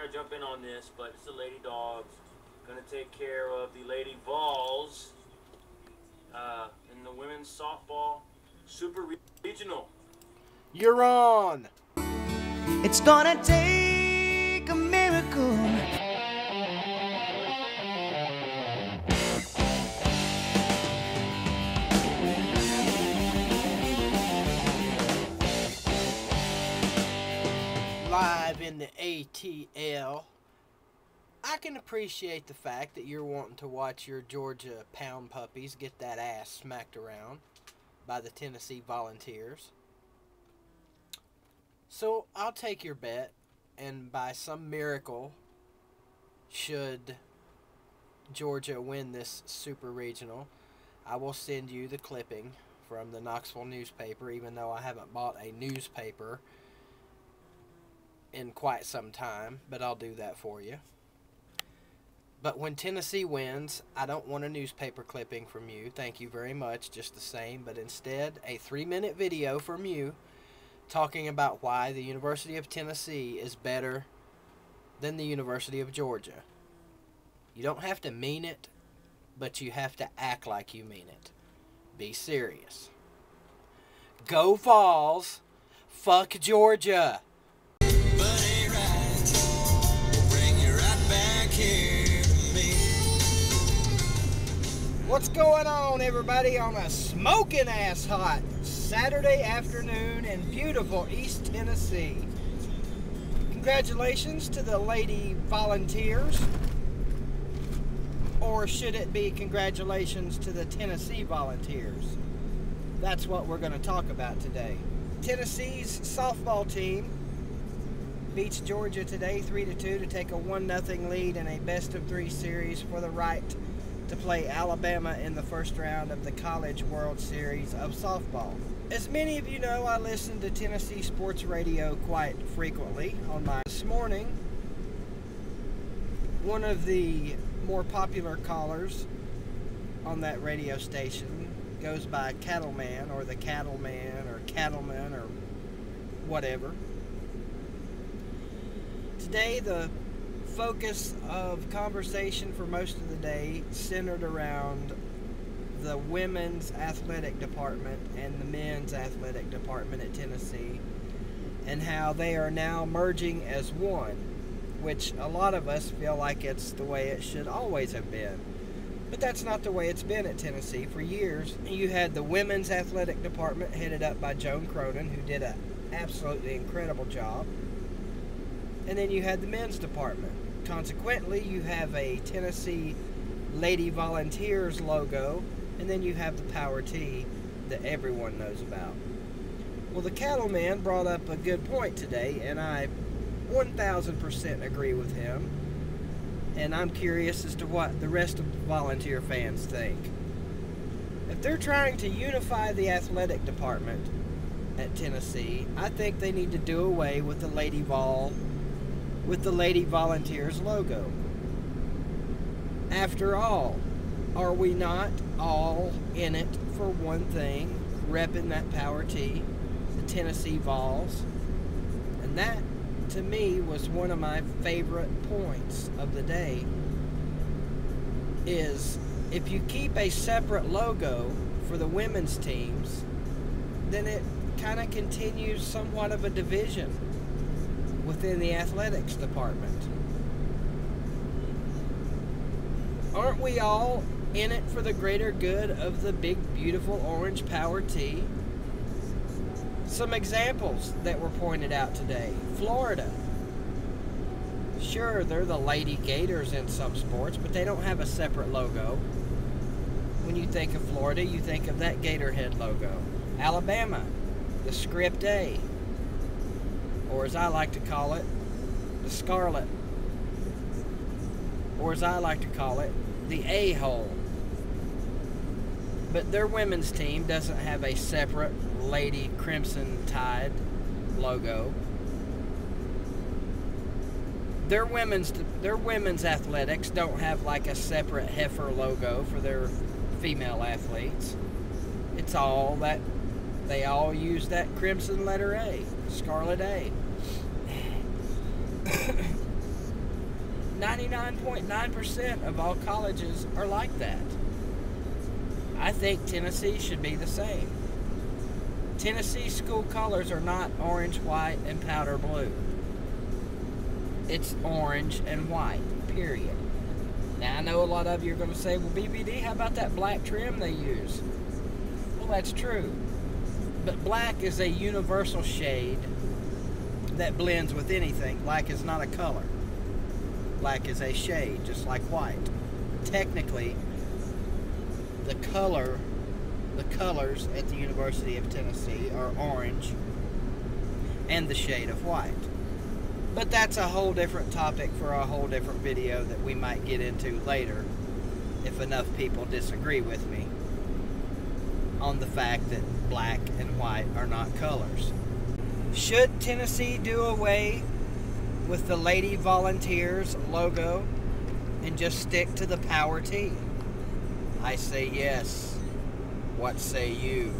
to jump in on this, but it's the Lady Dogs. Going to take care of the Lady VOLS in the women's softball super regional. You're on. It's gonna take a miracle. Live in the ATL. I can appreciate the fact that you're wanting to watch your Georgia Pound Puppies get that ass smacked around by the Tennessee Volunteers. So I'll take your bet, and by some miracle, should Georgia win this super regional, I will send you the clipping from the Knoxville newspaper, even though I haven't bought a newspaper in quite some time, but I'll do that for you. But when Tennessee wins, I don't want a newspaper clipping from you. Thank you very much, just the same. But instead, a 3-minute video from you talking about why the University of Tennessee is better than the University of Georgia. You don't have to mean it, but you have to act like you mean it. Be serious. Go Vols! Fuck Georgia! What's going on, everybody, on a smoking ass hot Saturday afternoon in beautiful East Tennessee? Congratulations to the Lady Volunteers, or should it be congratulations to the Tennessee Volunteers? That's what we're going to talk about today. Tennessee's softball team beats Georgia today 3-2 to take a 1-0 lead in a best-of-3 series for the right to play Alabama in the first round of the College World Series of softball. As many of you know, I listen to Tennessee sports radio quite frequently. This morning, one of the more popular callers on that radio station goes by Cattleman, or the Cattleman, or Cattleman, or whatever. Today, the focus of conversation for most of the day centered around the women's athletic department and the men's athletic department at Tennessee, and how they are now merging as one, which a lot of us feel like it's the way it should always have been. But that's not the way it's been at Tennessee. For years, you had the women's athletic department headed up by Joan Cronin, who did an absolutely incredible job. And then you had the men's department. Consequently, you have a Tennessee Lady Volunteers logo, and then you have the Power T that everyone knows about. Well, the Cattleman brought up a good point today, and I 1000% agree with him. And I'm curious as to what the rest of the Volunteer fans think. If they're trying to unify the athletic department at Tennessee, I think they need to do away with the Lady Volunteers logo. After all, are we not all in it for one thing, repping that Power T, the Tennessee Vols? And that, to me, was one of my favorite points of the day, is if you keep a separate logo for the women's teams, then it kind of continues somewhat of a division within the athletics department. Aren't we all in it for the greater good of the big, beautiful orange Power T? Some examples that were pointed out today. Florida. Sure, they're the Lady Gators in some sports, but they don't have a separate logo. When you think of Florida, you think of that Gator head logo. Alabama, the Script A, or as I like to call it, the Scarlet, or as I like to call it, the A-hole. But their women's team doesn't have a separate Lady Crimson Tide logo. Their women's athletics don't have like a separate heifer logo for their female athletes. It's all that they all use that crimson letter A, Scarlet A. 99.9% of all colleges are like that. I think Tennessee should be the same. Tennessee school colors are not orange, white, and powder blue. It's orange and white, period. Now, I know a lot of you are going to say, well, BBD, how about that black trim they use? Well, that's true. But black is a universal shade that blends with anything. Black is not a color. Black is a shade, just like white. Technically, the colors at the University of Tennessee are orange and the shade of white. But that's a whole different topic for a whole different video that we might get into later if enough people disagree with me on the fact that black and white are not colors. Should Tennessee do away with the Lady Volunteers logo and just stick to the Power T? I say yes. What say you?